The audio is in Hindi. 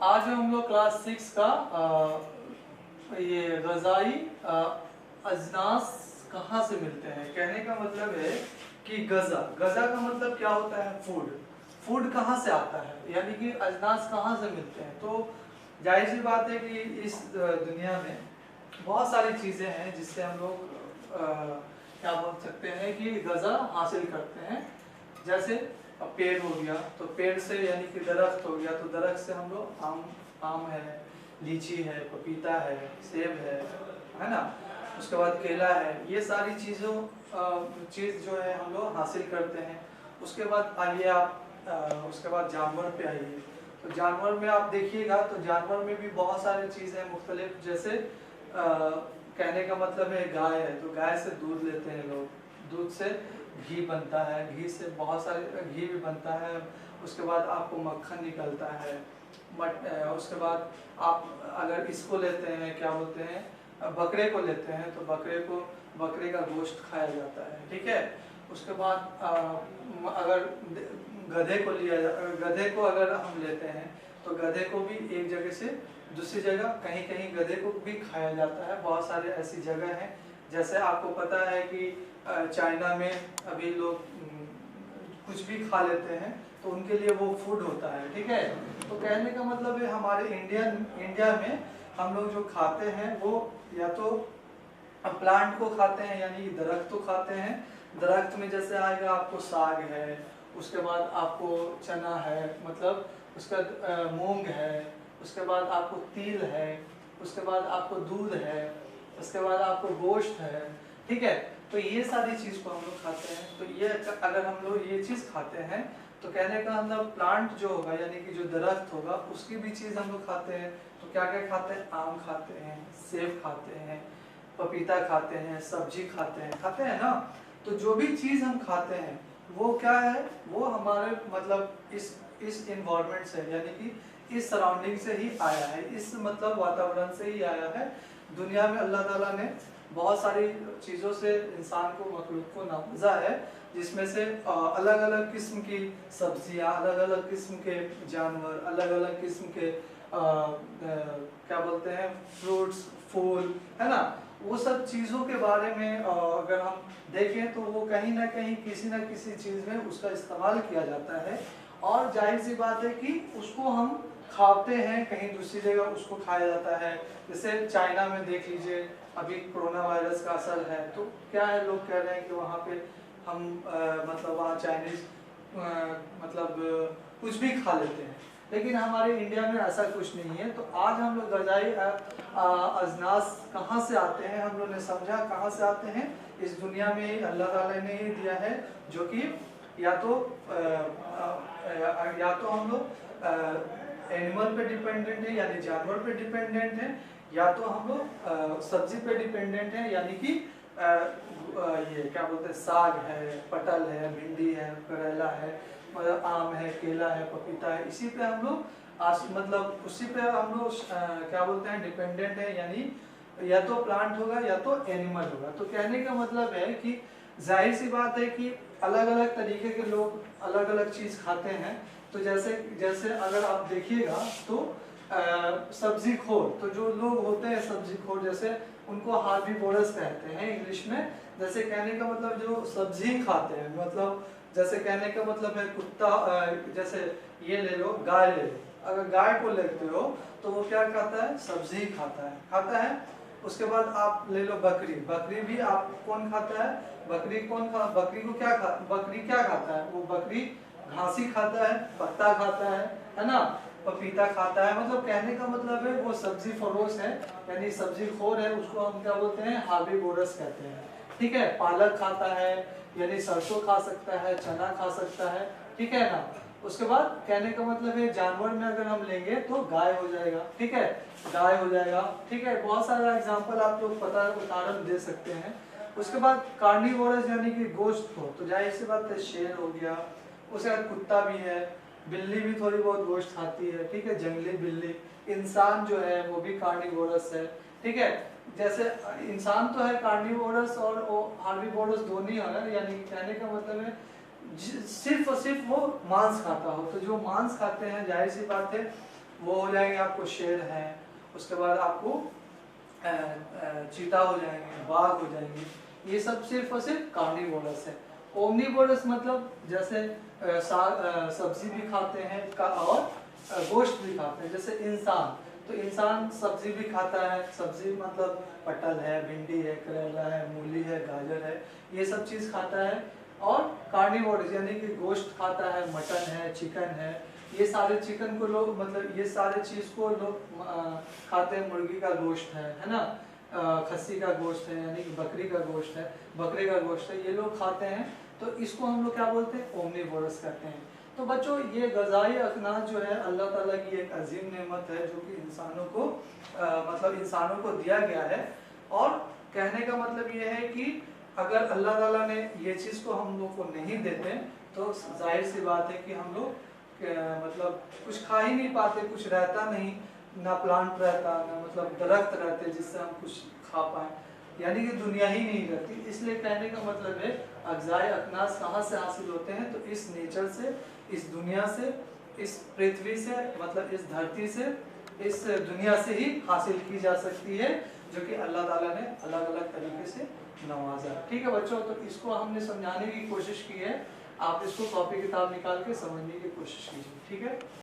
आज हम लोग क्लास 6 का ये ग़ज़ाई अजनास कहाँ से मिलते हैं। कहने का मतलब है कि गज़ा का मतलब क्या होता है, फूड कहाँ से आता है, यानी कि अजनास कहाँ से मिलते हैं। तो जाहिर सी बात है कि इस दुनिया में बहुत सारी चीज़ें हैं जिससे हम लोग क्या बोल सकते हैं कि गज़ा हासिल करते हैं। जैसे पेड़ हो गया, तो पेड़ से यानी कि दरख्त हो गया, तो दरख्त से हम लोग आम है, लीची है, पपीता है, सेब है ना। उसके बाद केला है, ये सारी चीज़ जो है हम लोग हासिल करते हैं। उसके बाद आइए आप उसके बाद जानवर पे आइए। तो जानवर में आप देखिएगा तो जानवर में भी बहुत सारी चीज़ें मुख्तलिफ, जैसे कहने का मतलब है गाय है, तो गाय से दूध लेते हैं लोग, दूध से घी बनता है, घी से बहुत सारे घी भी बनता है। उसके बाद आपको मक्खन निकलता है। उसके बाद आप अगर इसको लेते हैं, क्या बोलते हैं, बकरे को लेते हैं, तो बकरे का गोश्त खाया जाता है, ठीक है। उसके बाद अगर गधे को अगर हम लेते हैं, तो गधे को भी एक जगह से दूसरी जगह, कहीं गधे को भी खाया जाता है। बहुत सारे ऐसी जगह हैं, जैसे आपको पता है कि चाइना में अभी लोग कुछ भी खा लेते हैं, तो उनके लिए वो फूड होता है, ठीक है। तो कहने का मतलब है हमारे इंडिया में हम लोग जो खाते हैं वो या तो प्लांट को खाते हैं, यानी दरख्त को खाते हैं। दरख्त में जैसे आएगा आपको साग है, उसके बाद आपको चना है, मतलब उसका मूंग है, उसके बाद आपको तिल है, उसके बाद आपको दूध है, उसके बाद आपको गोश्त है, ठीक है। तो ये सारी चीज़ को हम लोग खाते हैं। तो ये अगर हम लोग ये चीज़ खाते हैं, तो कहने का मतलब प्लांट जो होगा, यानी कि जो दरख्त होगा, उसकी भी चीज़ हम लोग खाते हैं। तो क्या क्या खाते हैं, आम खाते हैं, सेब खाते हैं, पपीता खाते हैं, सब्जी खाते हैं ना। तो जो भी चीज़ हम खाते हैं वो क्या है, वो हमारे मतलब इस इन्वायरमेंट से, यानी कि इस सराउंडिंग से ही आया है, इस मतलब वातावरण से ही आया है। दुनिया में अल्लाह ताला ने बहुत सारी चीज़ों से इंसान को, मखलूक को नवाजा है, जिसमें से अलग अलग किस्म की सब्जियां, अलग अलग किस्म के जानवर, अलग अलग किस्म के क्या बोलते हैं, फ्रूट्स, फूल, है ना। वो सब चीज़ों के बारे में अगर हम देखें तो वो कहीं ना कहीं किसी न किसी चीज़ में उसका इस्तेमाल किया जाता है। और जाहिर सी बात है कि उसको हम खाते हैं, कहीं दूसरी जगह उसको खाया जाता है। जैसे चाइना में देख लीजिए, अभी कोरोना वायरस का असर है, तो क्या है, लोग कह रहे हैं कि वहाँ पे हम मतलब वहाँ चाइनीज़ मतलब कुछ भी खा लेते हैं, लेकिन हमारे इंडिया में ऐसा कुछ नहीं है। तो आज हम लोग ग़ज़ाई अजनास कहाँ से आते हैं, हम लोग ने समझा कहाँ से आते हैं। इस दुनिया में अल्लाह ताला ने ही दिया है, जो कि या तो हम लोग एनिमल पे डिपेंडेंट है, यानी जानवर पे डिपेंडेंट है, या तो हम लोग सब्जी पे डिपेंडेंट है, यानी कि ये क्या बोलते हैं, साग है, पटल है, भिंडी है, करेला है, मतलब आम है, केला है, पपीता है, इसी पे हम लोग मतलब उसी पे हम लोग क्या बोलते हैं, डिपेंडेंट है। यानी या तो प्लांट होगा या तो एनिमल होगा। तो कहने का मतलब है कि जाहिर सी बात है कि अलग अलग तरीके के लोग अलग अलग चीज़ खाते हैं। तो जैसे अगर आप देखिएगा तो सब्जी खोर, तो जो लोग होते हैं सब्जी खोर, जैसे उनको हार्बीवोरस कहते हैं इंग्लिश में। जैसे कहने का मतलब जो सब्जी खाते हैं, मतलब जैसे कहने का मतलब है कुत्ता, जैसे ये ले लो, गाय ले लो, अगर गाय को लेते हो तो वो क्या खाता है, सब्जी खाता है। उसके बाद आप ले लो बकरी भी आप कौन खाता है, बकरी को बकरी क्या खाता है, वो बकरी घास ही खाता है, पत्ता खाता है ना, पपीता खाता है। मतलब कहने का मतलब है वो सब्जी फरोश है, यानी सब्जी खोर है, उसको हम क्या बोलते हैं, हार्बीवोरस कहते हैं, ठीक है। पालक खाता है, यानी सरसों खा सकता है, चना खा सकता है, ठीक है ना। उसके बाद कहने का मतलब है जानवर में अगर हम लेंगे तो गाय हो जाएगा, ठीक है, गाय हो जाएगा, ठीक है। बहुत सारा एग्जांपल आप लोग उदाहरण दे सकते हैं। उसके बाद कार्निवोरस यानी कि गोश्त हो, तो जाहिर सी बात है शेर हो गया, उसके बाद कुत्ता भी है, बिल्ली भी थोड़ी बहुत गोश्त खाती है, ठीक है, जंगली बिल्ली। इंसान जो है वो भी कार्निवोरस है, ठीक है। जैसे इंसान तो है कार्निवोरस और हार्बीवोरस दोनों ही है, यानी कहने का मतलब है सिर्फ और सिर्फ वो मांस खाता हो। तो जो मांस खाते हैं, जाहिर सी बात है वो हो जाएंगे आपको शेर हैं, उसके बाद आपको चीता हो जाएंगे, बाघ हो जाएंगे। ये सब सिर्फ और सिर्फ कार्निवोरस है। ओमनिवोरस मतलब जैसे सब्जी भी खाते हैं और गोश्त भी खाते हैं। जैसे इंसान, तो इंसान सब्जी भी खाता है, सब्जी मतलब पटल है, भिंडी है, करेला है, मूली है, गाजर है, ये सब चीज़ खाता है। और कार्निवोरस यानी कि गोश्त खाता है, मटन है, चिकन है, ये सारे चिकन को लोग मतलब ये सारे चीज़ को लोग खाते हैं। मुर्गी का गोश्त है ना, खस्सी का गोश्त है यानी कि बकरी का गोश्त है, बकरे का गोश्त है, ये लोग खाते हैं। तो इसको हम लोग क्या बोलते हैं? ओमनिवोरस कहते हैं। तो बच्चों ये ग़िज़ाई अकनाज़ जो है अल्लाह ताला की एक अजीम नेमत है जो कि इंसानों को मतलब इंसानों को दिया गया है। और कहने का मतलब ये है कि अगर अल्लाह ताला ने ये चीज़ को हम लोग को नहीं देते तो जाहिर सी बात है कि हम लोग मतलब कुछ खा ही नहीं पाते, कुछ रहता नहीं, ना प्लांट रहता, ना मतलब दरख्त रहते जिससे हम कुछ खा पाए, यानी कि दुनिया ही नहीं रहती। इसलिए कहने का मतलब है अग़िज़ाए अकनाज़ कहाँ से हासिल होते हैं? तो इस नेचर से, इस दुनिया से, इस पृथ्वी से, मतलब इस धरती से, इस दुनिया से ही हासिल की जा सकती है, जो कि अल्लाह ताला ने अलग अलग तरीके से नवाजा। ठीक है बच्चों, तो इसको हमने समझाने की कोशिश की है। आप इसको कॉपी किताब निकाल के समझने की कोशिश कीजिए। ठीक है।